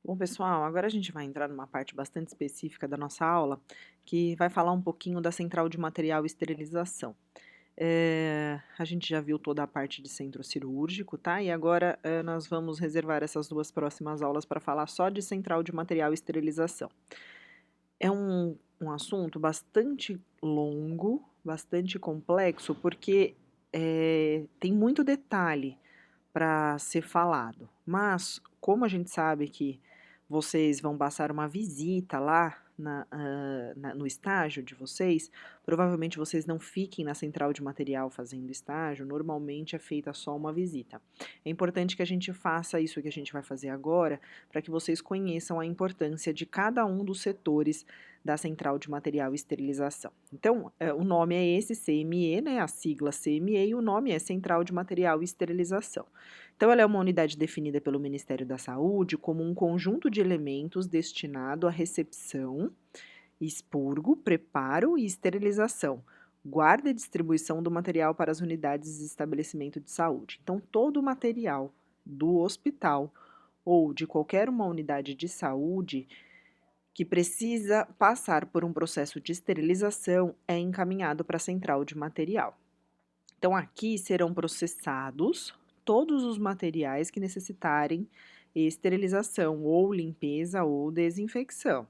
Bom, pessoal, agora a gente vai entrar numa parte bastante específica da nossa aula, que vai falar um pouquinho da central de material e esterilização. A gente já viu toda a parte de centro cirúrgico, tá? E agora nós vamos reservar essas duas próximas aulas para falar só de central de material e esterilização. É um assunto bastante longo, bastante complexo, porque tem muito detalhe para ser falado. Mas, como a gente sabe que vocês vão passar uma visita lá no estágio de vocês, provavelmente vocês não fiquem na central de material fazendo estágio, normalmente é feita só uma visita. É importante que a gente faça isso que a gente vai fazer agora, para que vocês conheçam a importância de cada um dos setores da central de material e esterilização. Então, o nome é esse, CME, né, a sigla CME, e o nome é Central de Material e Esterilização. Então, ela é uma unidade definida pelo Ministério da Saúde como um conjunto de elementos destinado à recepção, expurgo, preparo e esterilização, guarda e distribuição do material para as unidades de estabelecimento de saúde. Então, todo o material do hospital ou de qualquer uma unidade de saúde que precisa passar por um processo de esterilização é encaminhado para a central de material. Então, aqui serão processados todos os materiais que necessitarem esterilização, ou limpeza, ou desinfecção.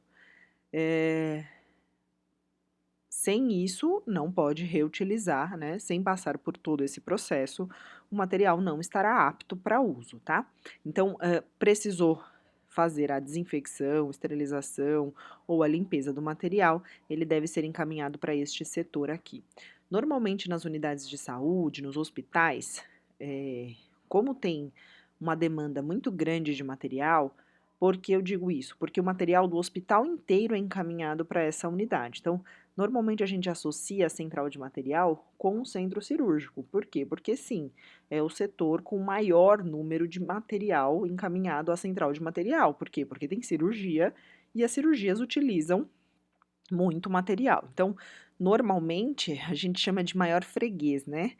Sem isso, não pode reutilizar, né? Sem passar por todo esse processo, o material não estará apto para uso, tá? Então, precisou fazer a desinfecção, esterilização ou a limpeza do material, ele deve ser encaminhado para este setor aqui. Normalmente, nas unidades de saúde, nos hospitais, como tem uma demanda muito grande de material, por que eu digo isso? Porque o material do hospital inteiro é encaminhado para essa unidade. Então, normalmente a gente associa a central de material com o centro cirúrgico. Por quê? Porque sim, é o setor com maior número de material encaminhado à central de material. Por quê? Porque tem cirurgia e as cirurgias utilizam muito material. Então, normalmente, a gente chama de maior freguês, né?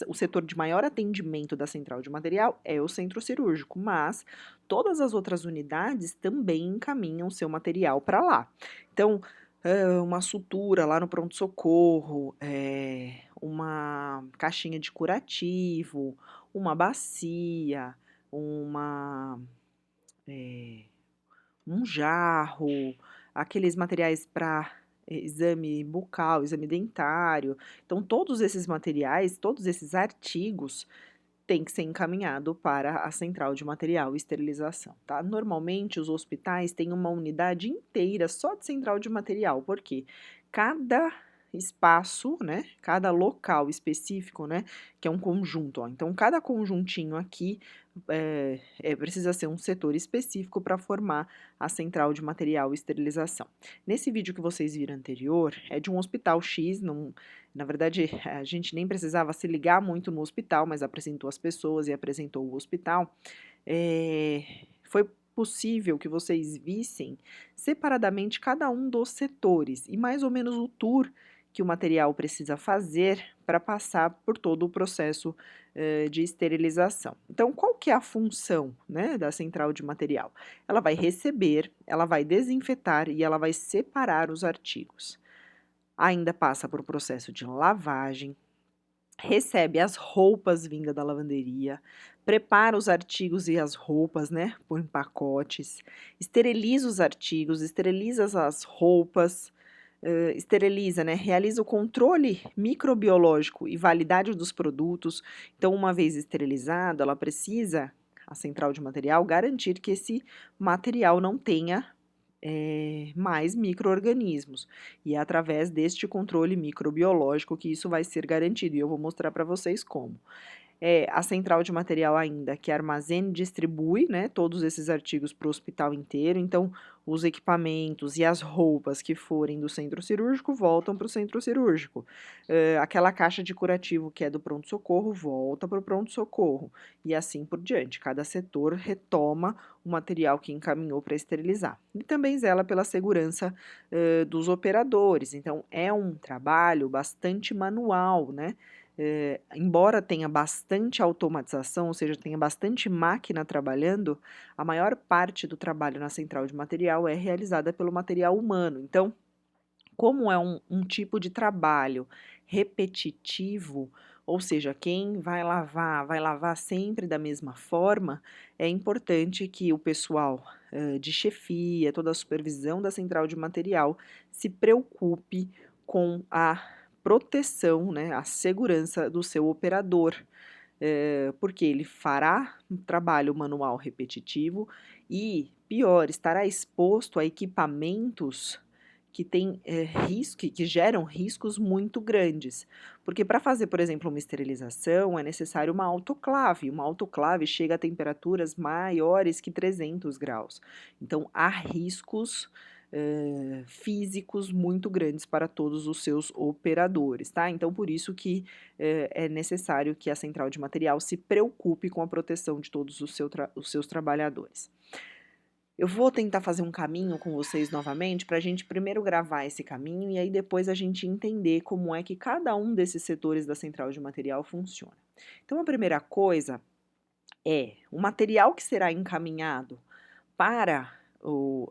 O setor de maior atendimento da central de material é o centro cirúrgico, mas todas as outras unidades também encaminham seu material para lá. Então, uma sutura lá no pronto-socorro, uma caixinha de curativo, uma bacia, uma, eh, um jarro, aqueles materiais para exame bucal, exame dentário. Então, todos esses materiais, todos esses artigos têm que ser encaminhado para a central de material e esterilização, tá? Normalmente, os hospitais têm uma unidade inteira só de central de material, porque cada espaço, né, cada local específico, né, que é um conjunto, ó. Então, cada conjuntinho aqui precisa ser um setor específico para formar a central de material e esterilização. Nesse vídeo que vocês viram anterior, é de um hospital X, não, na verdade, a gente nem precisava se ligar muito no hospital, mas apresentou as pessoas e apresentou o hospital. Foi possível que vocês vissem separadamente cada um dos setores e mais ou menos o tour que o material precisa fazer para passar por todo o processo de esterilização. Então, qual que é a função, né, da central de material? Ela vai receber, ela vai desinfetar e ela vai separar os artigos. Ainda passa por processo de lavagem, recebe as roupas vindas da lavanderia, prepara os artigos e as roupas, né, põe em pacotes, esteriliza os artigos, esteriliza as roupas, esteriliza, né, realiza o controle microbiológico e validade dos produtos. Então, uma vez esterilizado, ela precisa, a central de material, garantir que esse material não tenha mais micro-organismos. E é através deste controle microbiológico que isso vai ser garantido. E eu vou mostrar para vocês como. A central de material ainda que armazena e distribui, né, todos esses artigos para o hospital inteiro. Então, os equipamentos e as roupas que forem do centro cirúrgico voltam para o centro cirúrgico. Aquela caixa de curativo que é do pronto-socorro volta para o pronto-socorro. E assim por diante. Cada setor retoma o material que encaminhou para esterilizar. E também zela pela segurança dos operadores. Então, é um trabalho bastante manual, né? embora tenha bastante automatização, ou seja, tenha bastante máquina trabalhando, a maior parte do trabalho na central de material é realizada pelo material humano. Então, como é um tipo de trabalho repetitivo, ou seja, quem vai lavar sempre da mesma forma, é importante que o pessoal de chefia, toda a supervisão da central de material, se preocupe com a proteção, né, a segurança do seu operador, porque ele fará um trabalho manual repetitivo e, pior, estará exposto a equipamentos que têm risco, que geram riscos muito grandes. Porque para fazer, por exemplo, uma esterilização é necessário uma autoclave. Uma autoclave chega a temperaturas maiores que 300 graus. Então, há riscos físicos muito grandes para todos os seus operadores, tá? Então, por isso que é necessário que a central de material se preocupe com a proteção de todos os seus trabalhadores. Eu vou tentar fazer um caminho com vocês novamente para a gente primeiro gravar esse caminho e aí depois a gente entender como é que cada um desses setores da central de material funciona. Então, a primeira coisa é o material que será encaminhado para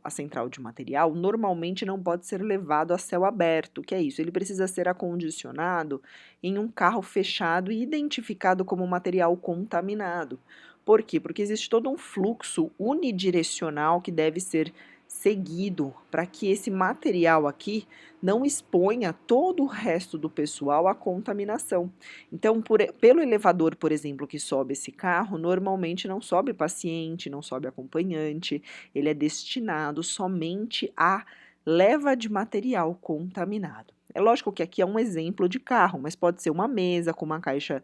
a central de material normalmente não pode ser levado a céu aberto. O que é isso? Ele precisa ser acondicionado em um carro fechado e identificado como material contaminado. Por quê? Porque existe todo um fluxo unidirecional que deve ser seguido para que esse material aqui não exponha todo o resto do pessoal à contaminação. Então, pelo elevador, por exemplo, que sobe esse carro, normalmente não sobe paciente, não sobe acompanhante, ele é destinado somente à leva de material contaminado. É lógico que aqui é um exemplo de carro, mas pode ser uma mesa com uma caixa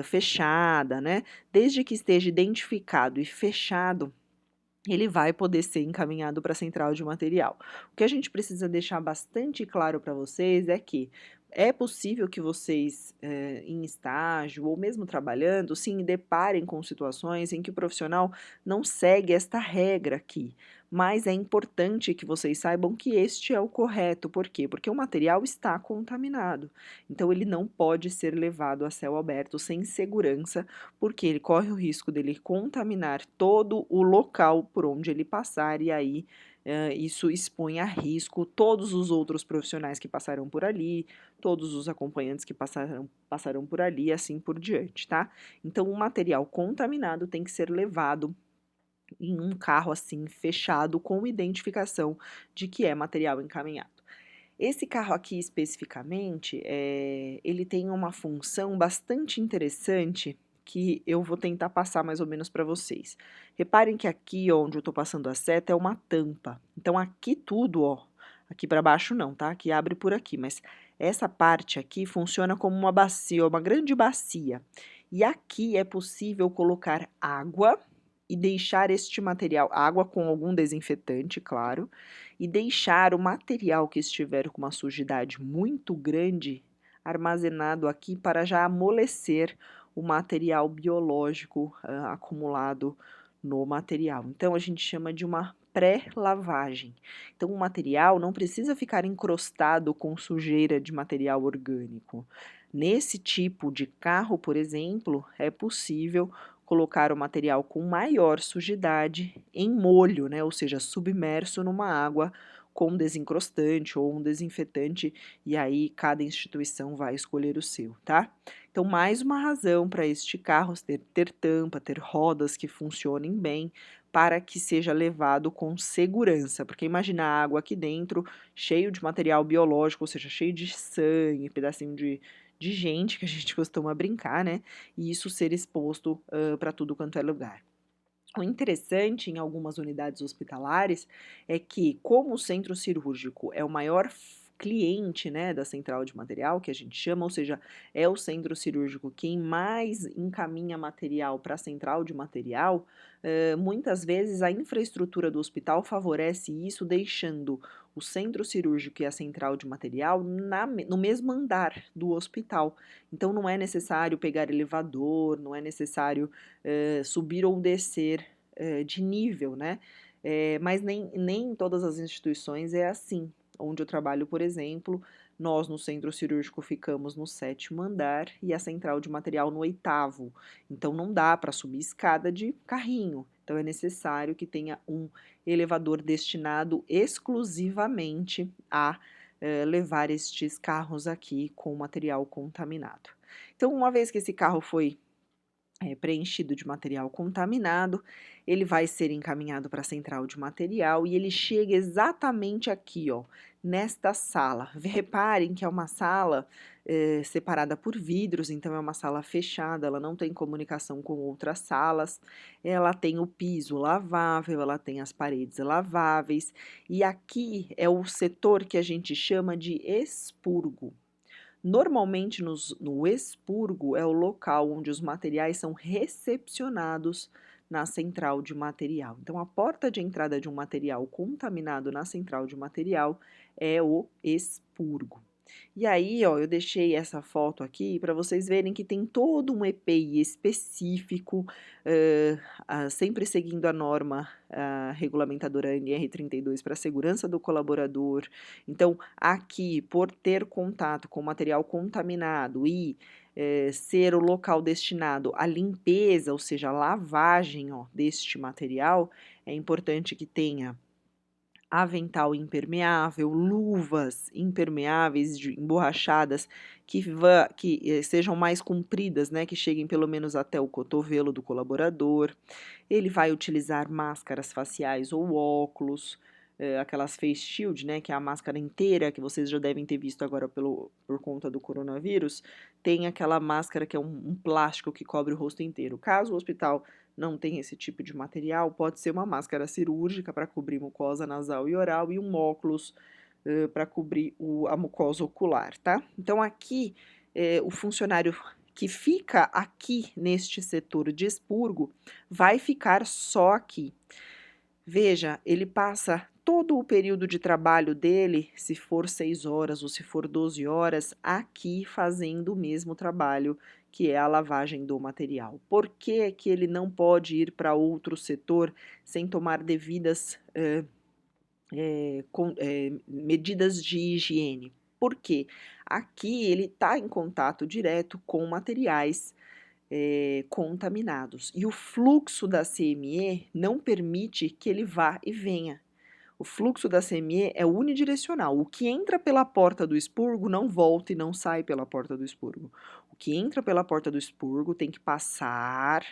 fechada, né? Desde que esteja identificado e fechado, ele vai poder ser encaminhado para a central de material. O que a gente precisa deixar bastante claro para vocês é que é possível que vocês, em estágio ou mesmo trabalhando, sim, deparem com situações em que o profissional não segue esta regra aqui. Mas é importante que vocês saibam que este é o correto. Por quê? Porque o material está contaminado. Então, ele não pode ser levado a céu aberto sem segurança, porque ele corre o risco dele contaminar todo o local por onde ele passar, e aí isso expõe a risco todos os outros profissionais que passarão por ali, todos os acompanhantes que passarão por ali, e assim por diante, tá? Então, o material contaminado tem que ser levado em um carro assim fechado com identificação de que é material encaminhado. Esse carro aqui especificamente, ele tem uma função bastante interessante que eu vou tentar passar mais ou menos para vocês. Reparem que aqui onde eu estou passando a seta é uma tampa. Então aqui tudo, ó, aqui para baixo não, tá? Aqui abre por aqui, mas essa parte aqui funciona como uma bacia, uma grande bacia. E aqui é possível colocar água e deixar este material, água com algum desinfetante, claro, e deixar o material que estiver com uma sujidade muito grande armazenado aqui para já amolecer o material biológico acumulado no material. Então, a gente chama de uma pré-lavagem. Então, o material não precisa ficar encrostado com sujeira de material orgânico. Nesse tipo de carro, por exemplo, é possível colocar o material com maior sujidade em molho, né, ou seja, submerso numa água com desencrostante ou um desinfetante, e aí cada instituição vai escolher o seu, tá? Então, mais uma razão para este carro ter tampa, ter rodas que funcionem bem, para que seja levado com segurança, porque imagina a água aqui dentro, cheio de material biológico, ou seja, cheio de sangue, pedacinho de gente que a gente costuma brincar, né? E isso ser exposto para tudo quanto é lugar. O interessante em algumas unidades hospitalares é que, como o centro cirúrgico é o maior cliente, né, da central de material, que a gente chama, ou seja, é o centro cirúrgico quem mais encaminha material para a central de material, muitas vezes a infraestrutura do hospital favorece isso, deixando o centro cirúrgico e a central de material no mesmo andar do hospital. Então, não é necessário pegar elevador, não é necessário subir ou descer de nível, né? Mas nem em todas as instituições é assim. Onde eu trabalho, por exemplo, Nós, no centro cirúrgico, ficamos no 7º andar e a central de material no 8º. Então, não dá para subir escada de carrinho. Então, é necessário que tenha um elevador destinado exclusivamente a levar estes carros aqui com material contaminado. Então, uma vez que esse carro foi preenchido de material contaminado, ele vai ser encaminhado para a central de material e ele chega exatamente aqui, ó, nesta sala. Reparem que é uma sala separada por vidros, então é uma sala fechada, ela não tem comunicação com outras salas, ela tem o piso lavável, ela tem as paredes laváveis, e aqui é o setor que a gente chama de expurgo. Normalmente, no expurgo é o local onde os materiais são recepcionados na central de material. Então, a porta de entrada de um material contaminado na central de material é o expurgo. E aí, ó, eu deixei essa foto aqui para vocês verem que tem todo um EPI específico, sempre seguindo a norma regulamentadora NR32 para a segurança do colaborador. Então, aqui, por ter contato com material contaminado e ser o local destinado à limpeza, ou seja, à lavagem, ó, deste material, é importante que tenha avental impermeável, luvas impermeáveis emborrachadas que sejam mais compridas, né, que cheguem pelo menos até o cotovelo do colaborador. Ele vai utilizar máscaras faciais ou óculos, aquelas face shield, né, que é a máscara inteira, que vocês já devem ter visto agora por conta do coronavírus. Tem aquela máscara que é um plástico que cobre o rosto inteiro. Caso o hospital não tem esse tipo de material, pode ser uma máscara cirúrgica para cobrir mucosa nasal e oral e um óculos para cobrir a mucosa ocular, tá? Então, aqui, o funcionário que fica aqui neste setor de expurgo vai ficar só aqui. Veja, ele passa todo o período de trabalho dele, se for 6 horas ou se for 12 horas, aqui fazendo o mesmo trabalho que é a lavagem do material. Por que que ele não pode ir para outro setor sem tomar devidas medidas de higiene? Porque aqui ele está em contato direto com materiais contaminados. E o fluxo da CME não permite que ele vá e venha. O fluxo da CME é unidirecional. O que entra pela porta do expurgo não volta e não sai pela porta do expurgo. O que entra pela porta do expurgo tem que passar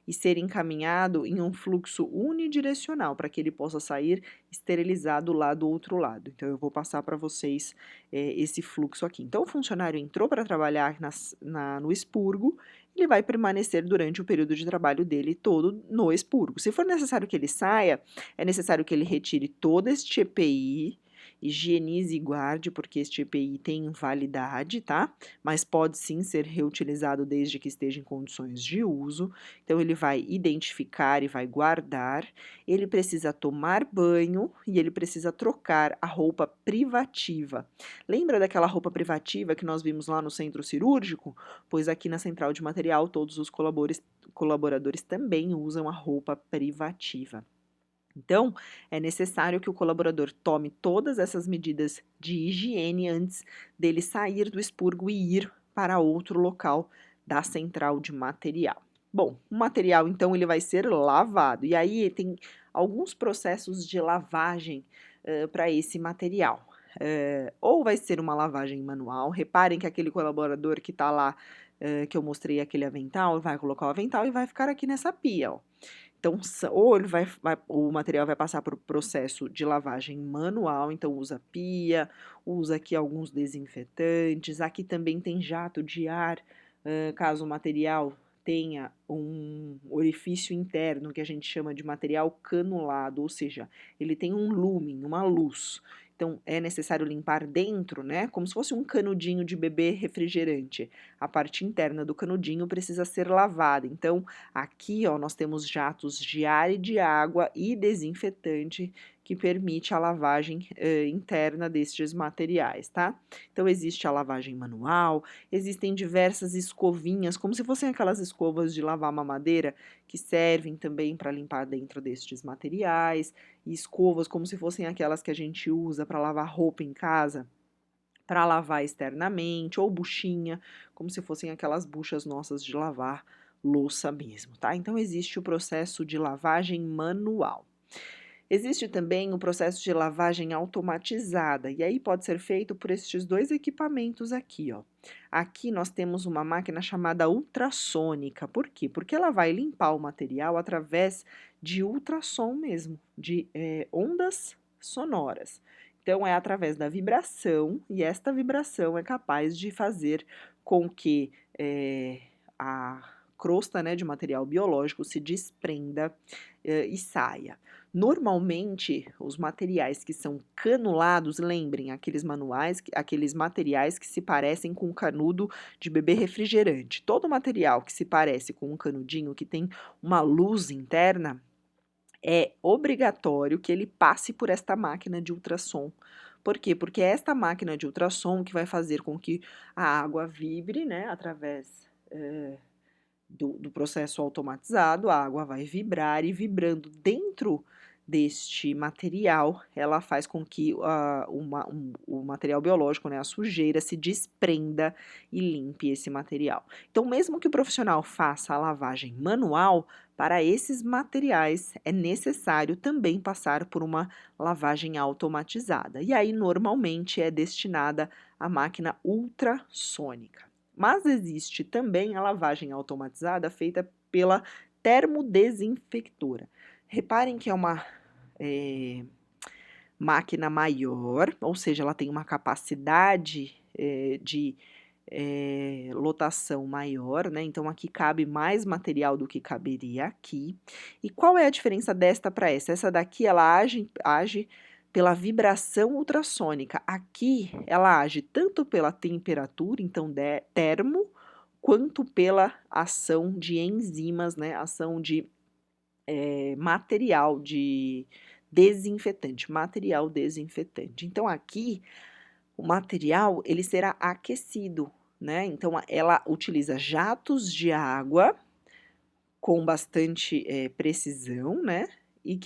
e ser encaminhado em um fluxo unidirecional para que ele possa sair esterilizado lá do outro lado. Então, eu vou passar para vocês esse fluxo aqui. Então, o funcionário entrou para trabalhar no expurgo, ele vai permanecer durante o período de trabalho dele todo no expurgo. Se for necessário que ele saia, é necessário que ele retire todo este EPI, higienize e guarde, porque este EPI tem validade, tá? Mas pode sim ser reutilizado desde que esteja em condições de uso. Então, ele vai identificar e vai guardar, ele precisa tomar banho e ele precisa trocar a roupa privativa. Lembra daquela roupa privativa que nós vimos lá no centro cirúrgico? Pois aqui na central de material, todos os colaboradores também usam a roupa privativa. Então, é necessário que o colaborador tome todas essas medidas de higiene antes dele sair do expurgo e ir para outro local da central de material. Bom, o material, então, ele vai ser lavado. E aí, tem alguns processos de lavagem para esse material. Ou vai ser uma lavagem manual. Reparem que aquele colaborador que está lá, que eu mostrei aquele avental, vai colocar o avental e vai ficar aqui nessa pia, ó. Então, ou ele o material vai passar por processo de lavagem manual, então usa pia, usa aqui alguns desinfetantes, aqui também tem jato de ar, caso o material tenha um orifício interno que a gente chama de material canulado, ou seja, ele tem um lumen, uma luz. Então, é necessário limpar dentro, né? Como se fosse um canudinho de beber refrigerante. A parte interna do canudinho precisa ser lavada. Então, aqui, ó, nós temos jatos de ar e de água e desinfetante que permite a lavagem interna destes materiais, tá? Então, existe a lavagem manual, existem diversas escovinhas, como se fossem aquelas escovas de lavar mamadeira, que servem também para limpar dentro destes materiais, e escovas como se fossem aquelas que a gente usa para lavar roupa em casa, para lavar externamente, ou buchinha, como se fossem aquelas buchas nossas de lavar louça mesmo, tá? Então, existe o processo de lavagem manual. Existe também o processo de lavagem automatizada, e aí pode ser feito por estes dois equipamentos aqui, ó. Aqui nós temos uma máquina chamada ultrassônica. Por quê? Porque ela vai limpar o material através de ultrassom mesmo, de ondas sonoras. Então, é através da vibração, e esta vibração é capaz de fazer com que a crosta, né, de material biológico se desprenda e saia. Normalmente, os materiais que são canulados, lembrem, aqueles materiais que se parecem com um canudo de beber refrigerante. Todo material que se parece com um canudinho, que tem uma luz interna, é obrigatório que ele passe por esta máquina de ultrassom. Por quê? Porque é esta máquina de ultrassom que vai fazer com que a água vibre, né, através do processo automatizado, a água vai vibrar e vibrando dentro deste material, ela faz com que o material biológico, né, a sujeira, se desprenda e limpe esse material. Então, mesmo que o profissional faça a lavagem manual, para esses materiais é necessário também passar por uma lavagem automatizada. E aí, normalmente, é destinada à máquina ultrassônica. Mas existe também a lavagem automatizada feita pela termodesinfectora. Reparem que é uma máquina maior, ou seja, ela tem uma capacidade de lotação maior, né? Então, aqui cabe mais material do que caberia aqui. E qual é a diferença desta para essa? Essa daqui, ela age pela vibração ultrassônica. Aqui, ela age tanto pela temperatura, então termo, quanto pela ação de enzimas, né? Ação de material de desinfetante, material desinfetante. Então, aqui, o material, ele será aquecido, né? Então, ela utiliza jatos de água com bastante precisão, né? E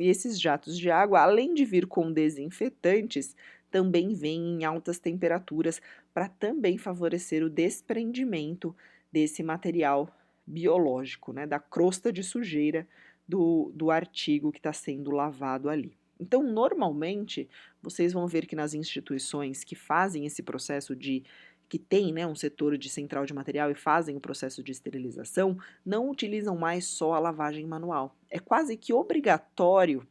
esses jatos de água, além de vir com desinfetantes, também vêm em altas temperaturas para também favorecer o desprendimento desse material biológico, né? Da crosta de sujeira do artigo que está sendo lavado ali. Então, normalmente, vocês vão ver que nas instituições que fazem esse processo que tem, né, um setor de central de material e fazem o processo de esterilização, não utilizam mais só a lavagem manual. É quase que obrigatório,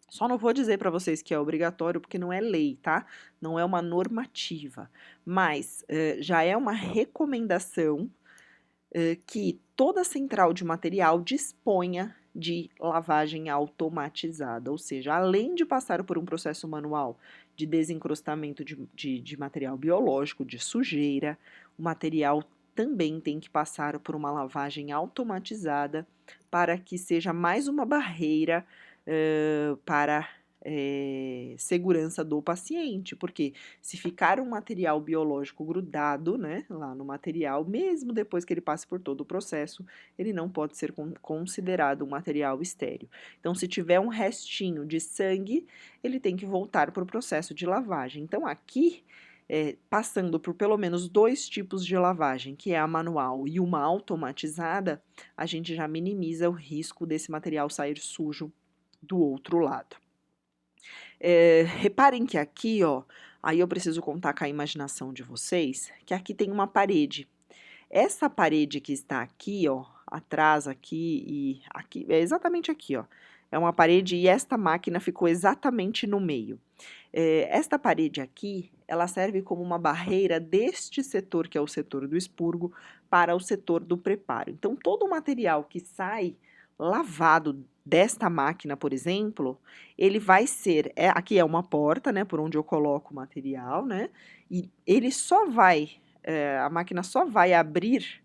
só não vou dizer para vocês que é obrigatório porque não é lei, tá? Não é uma normativa, mas já é uma recomendação que toda central de material disponha de lavagem automatizada, ou seja, além de passar por um processo manual de desencrustamento de material biológico, de sujeira, o material também tem que passar por uma lavagem automatizada para que seja mais uma barreira para segurança do paciente, porque se ficar um material biológico grudado, né, lá no material, mesmo depois que ele passe por todo o processo, ele não pode ser considerado um material estéril. Então, se tiver um restinho de sangue, ele tem que voltar para o processo de lavagem. Então, aqui, passando por pelo menos 2 tipos de lavagem, que é a manual e uma automatizada, a gente já minimiza o risco desse material sair sujo do outro lado. Reparem que aqui, ó, aí eu preciso contar com a imaginação de vocês, que aqui tem uma parede. Essa parede que está aqui, ó, atrás aqui e aqui, é exatamente aqui, ó. É uma parede e esta máquina ficou exatamente no meio. Esta parede aqui, ela serve como uma barreira deste setor, que é o setor do expurgo, para o setor do preparo. Então, todo o material que sai lavado desta máquina, por exemplo, ele vai ser, aqui é uma porta, né, por onde eu coloco o material, né, e ele só vai, a máquina só vai abrir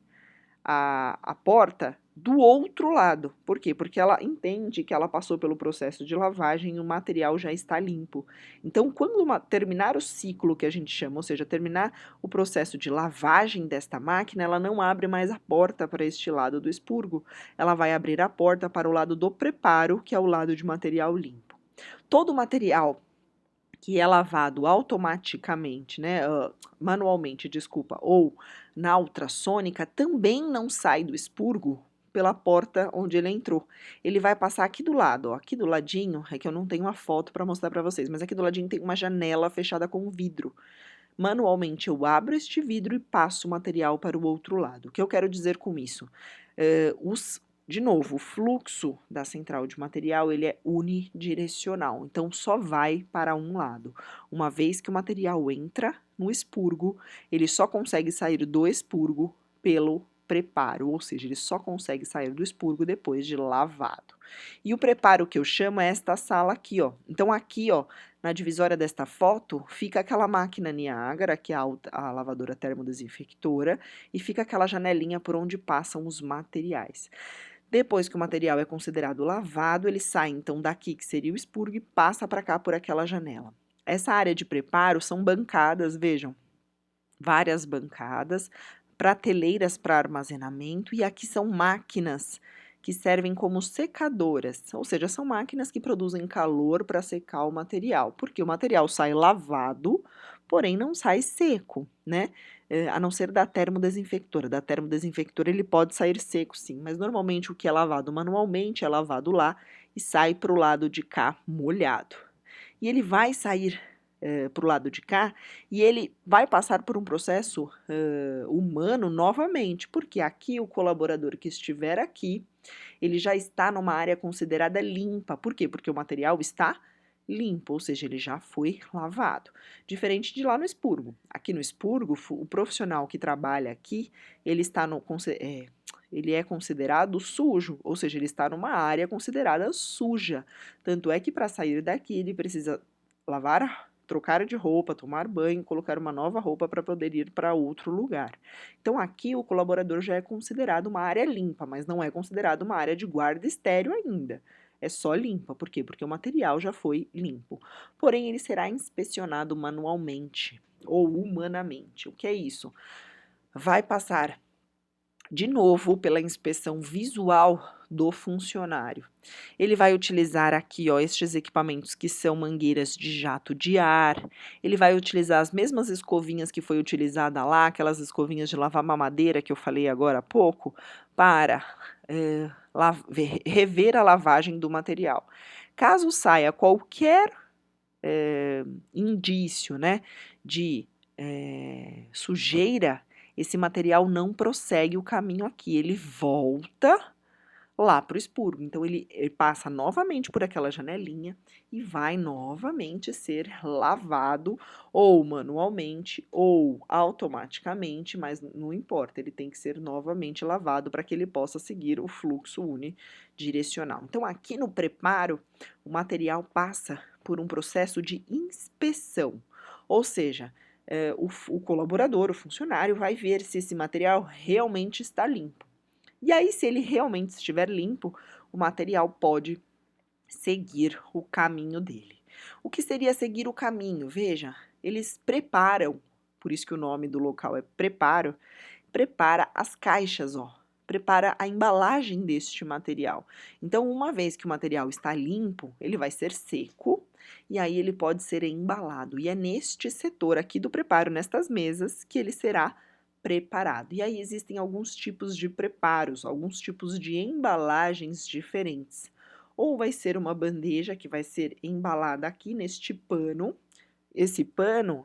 a porta do outro lado. Por quê? Porque ela entende que ela passou pelo processo de lavagem e o material já está limpo. Então, quando terminar o ciclo que a gente chama, ou seja, terminar o processo de lavagem desta máquina, ela não abre mais a porta para este lado do expurgo. Ela vai abrir a porta para o lado do preparo, que é o lado de material limpo. Todo material que é lavado automaticamente, né, manualmente, desculpa, ou na ultrassônica, também não sai do expurgo pela porta onde ele entrou. Ele vai passar aqui do lado, ó, aqui do ladinho, é que eu não tenho uma foto para mostrar para vocês, mas aqui do ladinho tem uma janela fechada com vidro. Manualmente eu abro este vidro e passo o material para o outro lado. O que eu quero dizer com isso? De novo, o fluxo da central de material ele é unidirecional, então só vai para um lado. Uma vez que o material entra no expurgo, ele só consegue sair do expurgo pelo preparo, ou seja, ele só consegue sair do expurgo depois de lavado. E o preparo que eu chamo é esta sala aqui, ó. Então aqui, ó, na divisória desta foto, fica aquela máquina Niágara, que é a lavadora termodesinfectora, e fica aquela janelinha por onde passam os materiais. Depois que o material é considerado lavado, ele sai então daqui, que seria o expurgo, e passa para cá por aquela janela. Essa área de preparo são bancadas, vejam, várias bancadas, prateleiras para armazenamento, e aqui são máquinas que servem como secadoras, ou seja, são máquinas que produzem calor para secar o material, porque o material sai lavado, porém não sai seco, né? A não ser da termodesinfectora. Da termodesinfectora ele pode sair seco, sim, mas normalmente o que é lavado manualmente é lavado lá e sai para o lado de cá molhado. E ele vai sair para o lado de cá e ele vai passar por um processo humano novamente, porque aqui o colaborador que estiver aqui, ele já está numa área considerada limpa. Por quê? Porque o material está limpo, ou seja, ele já foi lavado. Diferente de lá no expurgo. Aqui no expurgo, o profissional que trabalha aqui, ele está no, ele é considerado sujo, ou seja, ele está numa área considerada suja. Tanto é que para sair daqui ele precisa lavar, trocar de roupa, tomar banho, colocar uma nova roupa para poder ir para outro lugar. Então aqui o colaborador já é considerado uma área limpa, mas não é considerado uma área de guarda estéreo ainda. É só limpa, por quê? Porque o material já foi limpo. Porém, ele será inspecionado manualmente ou humanamente. O que é isso? Vai passar de novo pela inspeção visual do funcionário. Ele vai utilizar aqui, ó, estes equipamentos que são mangueiras de jato de ar. Ele vai utilizar as mesmas escovinhas que foi utilizada lá, aquelas escovinhas de lavar mamadeira que eu falei agora há pouco, para rever a lavagem do material. Caso saia qualquer indício, né, de sujeira, esse material não prossegue o caminho aqui, ele volta lá para o expurgo. Então, ele passa novamente por aquela janelinha e vai novamente ser lavado, ou manualmente, ou automaticamente, mas não importa, ele tem que ser novamente lavado para que ele possa seguir o fluxo unidirecional. Então, aqui no preparo, o material passa por um processo de inspeção, ou seja, o colaborador, o funcionário, vai ver se esse material realmente está limpo. E aí, se ele realmente estiver limpo, o material pode seguir o caminho dele. O que seria seguir o caminho? Veja, eles preparam, por isso que o nome do local é preparo, prepara as caixas, ó, prepara a embalagem deste material. Então, uma vez que o material está limpo, ele vai ser seco e aí ele pode ser embalado. E é neste setor aqui do preparo, nestas mesas, que ele será preparado. E aí existem alguns tipos de preparos, alguns tipos de embalagens diferentes. Ou vai ser uma bandeja que vai ser embalada aqui neste pano. Esse pano,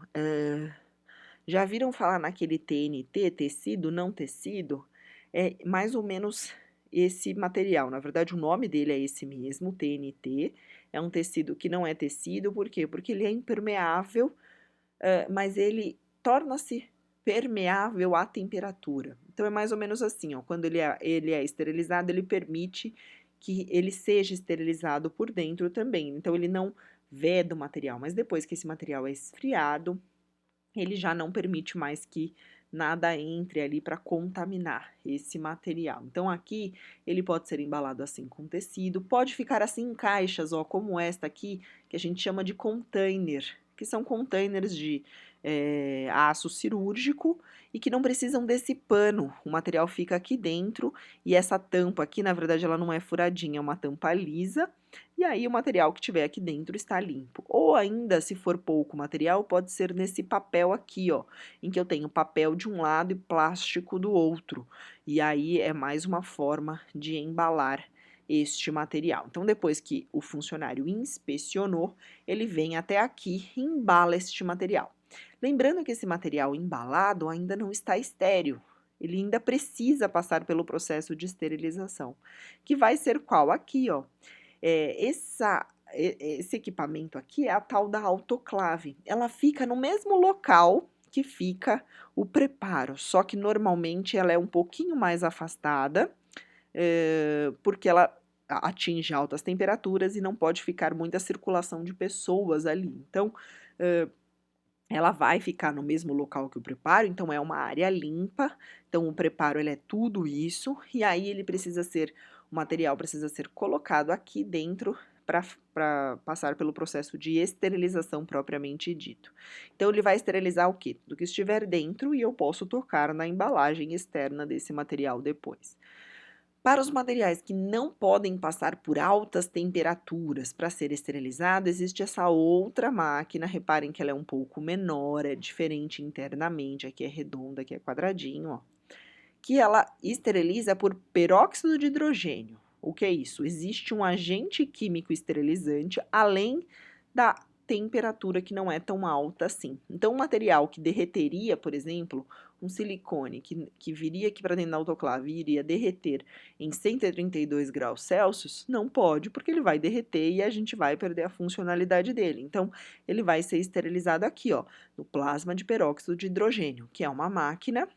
já viram falar naquele TNT, tecido não tecido? É mais ou menos esse material. Na verdade, o nome dele é esse mesmo, TNT. É um tecido que não é tecido, por quê? Porque ele é impermeável, mas ele torna-se permeável à temperatura. Então, é mais ou menos assim, ó, quando ele é esterilizado, ele permite que ele seja esterilizado por dentro também. Então, ele não veda o material, mas depois que esse material é esfriado, ele já não permite mais que nada entre ali para contaminar esse material. Então, aqui, ele pode ser embalado assim com tecido, pode ficar assim em caixas, ó, como esta aqui, que a gente chama de container, que são containers de aço cirúrgico e que não precisam desse pano. O material fica aqui dentro e essa tampa aqui, na verdade, ela não é furadinha, é uma tampa lisa. E aí o material que tiver aqui dentro está limpo. Ou ainda, se for pouco material, pode ser nesse papel aqui, ó, em que eu tenho papel de um lado e plástico do outro. E aí é mais uma forma de embalar este material. Então, depois que o funcionário inspecionou, ele vem até aqui e embala este material. Lembrando que esse material embalado ainda não está estéril. Ele ainda precisa passar pelo processo de esterilização, que vai ser qual? Aqui, ó. Esse equipamento aqui é a tal da autoclave. Ela fica no mesmo local que fica o preparo, só que normalmente ela é um pouquinho mais afastada, porque ela atinge altas temperaturas e não pode ficar muita circulação de pessoas ali. Então, ela vai ficar no mesmo local que o preparo, então é uma área limpa. Então, o preparo ele é tudo isso, e aí o material precisa ser colocado aqui dentro para passar pelo processo de esterilização propriamente dito. Então, ele vai esterilizar o quê? Do que estiver dentro, e eu posso tocar na embalagem externa desse material depois. Para os materiais que não podem passar por altas temperaturas para ser esterilizado, existe essa outra máquina. Reparem que ela é um pouco menor, é diferente internamente, aqui é redonda, aqui é quadradinho, ó, que ela esteriliza por peróxido de hidrogênio. O que é isso? Existe um agente químico esterilizante além da temperatura que não é tão alta assim. Então, um material que derreteria, por exemplo, um silicone que viria aqui para dentro da autoclave e iria derreter em 132 graus Celsius, não pode, porque ele vai derreter e a gente vai perder a funcionalidade dele. Então, ele vai ser esterilizado aqui, ó, no plasma de peróxido de hidrogênio, que é uma máquina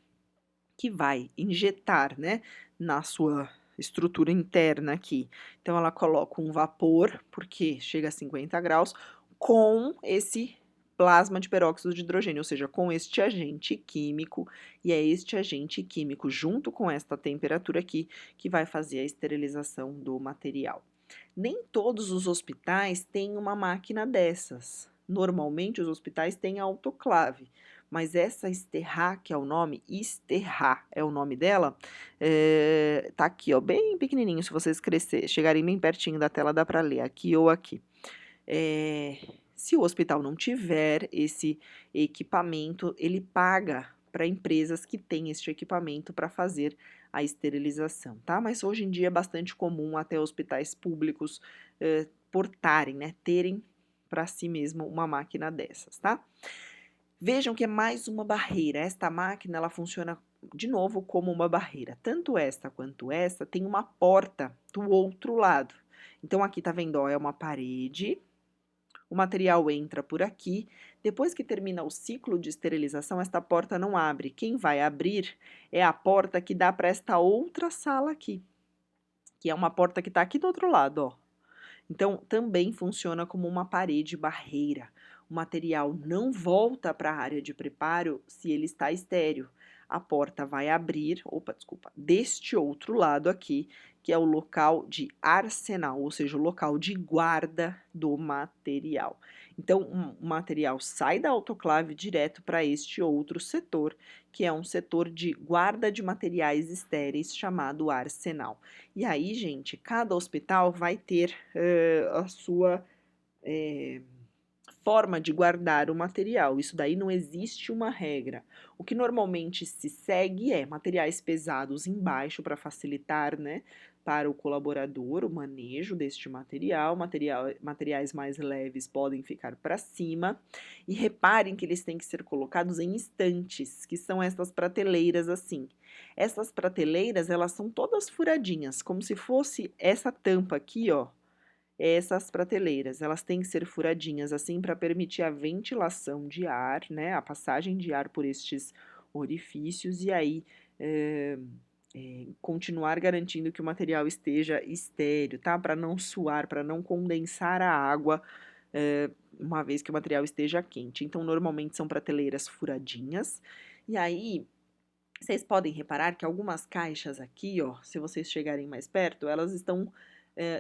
que vai injetar, né, na sua estrutura interna aqui. Então, ela coloca um vapor, porque chega a 50 graus, com esse plasma de peróxido de hidrogênio, ou seja, com este agente químico, e é este agente químico, junto com esta temperatura aqui, que vai fazer a esterilização do material. Nem todos os hospitais têm uma máquina dessas. Normalmente, os hospitais têm autoclave, mas essa Sterra, que é o nome, Sterra é o nome dela, tá aqui, ó, bem pequenininho, se vocês chegarem bem pertinho da tela, dá para ler, aqui ou aqui. Se o hospital não tiver esse equipamento, ele paga para empresas que têm este equipamento para fazer a esterilização, tá? Mas hoje em dia é bastante comum até hospitais públicos portarem, né, terem para si mesmo uma máquina dessas, tá? Vejam que é mais uma barreira. Esta máquina, ela funciona, de novo, como uma barreira. Tanto esta quanto esta tem uma porta do outro lado. Então, aqui tá vendo, ó, é uma parede, o material entra por aqui. Depois que termina o ciclo de esterilização, esta porta não abre. Quem vai abrir é a porta que dá para esta outra sala aqui, que é uma porta que está aqui do outro lado, ó. Então, também funciona como uma parede barreira. O material não volta para a área de preparo se ele está estéril. A porta vai abrir, deste outro lado aqui, que é o local de arsenal, ou seja, o local de guarda do material. Então, o material sai da autoclave direto para este outro setor, que é um setor de guarda de materiais estéreis chamado arsenal. E aí, gente, cada hospital vai ter a sua forma de guardar o material. Isso daí não existe uma regra. O que normalmente se segue é materiais pesados embaixo para facilitar, né, para o colaborador o manejo deste materiais mais leves podem ficar para cima. E reparem que eles têm que ser colocados em estantes, que são essas prateleiras assim. Essas prateleiras, elas são todas furadinhas, como se fosse essa tampa aqui, ó. Essas prateleiras, elas têm que ser furadinhas assim para permitir a ventilação de ar, né, a passagem de ar por estes orifícios e aí continuar garantindo que o material esteja estéreo, tá? Para não suar, para não condensar a água, uma vez que o material esteja quente. Então, normalmente são prateleiras furadinhas. E aí, vocês podem reparar que algumas caixas aqui, ó, se vocês chegarem mais perto, elas estão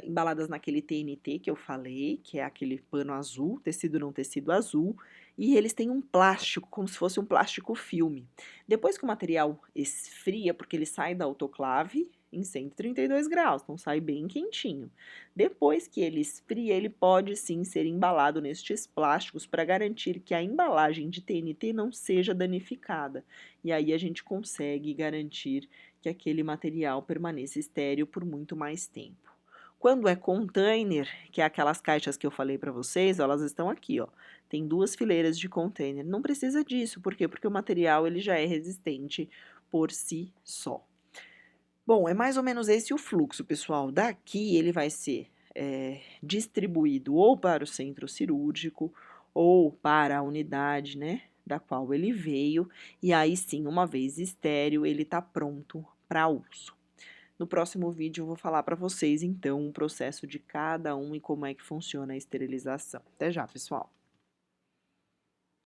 embaladas naquele TNT que eu falei, que é aquele pano azul, tecido não tecido azul, e eles têm um plástico, como se fosse um plástico filme. Depois que o material esfria, porque ele sai da autoclave em 132 graus, então sai bem quentinho. Depois que ele esfria, ele pode sim ser embalado nestes plásticos para garantir que a embalagem de TNT não seja danificada. E aí a gente consegue garantir que aquele material permaneça estéril por muito mais tempo. Quando é container, que é aquelas caixas que eu falei para vocês, ó, elas estão aqui, ó. Tem 2 fileiras de container. Não precisa disso, por quê? Porque o material ele já é resistente por si só. Bom, é mais ou menos esse o fluxo, pessoal. Daqui ele vai ser distribuído ou para o centro cirúrgico ou para a unidade, né, da qual ele veio, e aí sim, uma vez estéril, ele está pronto para uso. No próximo vídeo eu vou falar para vocês, então, o processo de cada um e como é que funciona a esterilização. Até já, pessoal!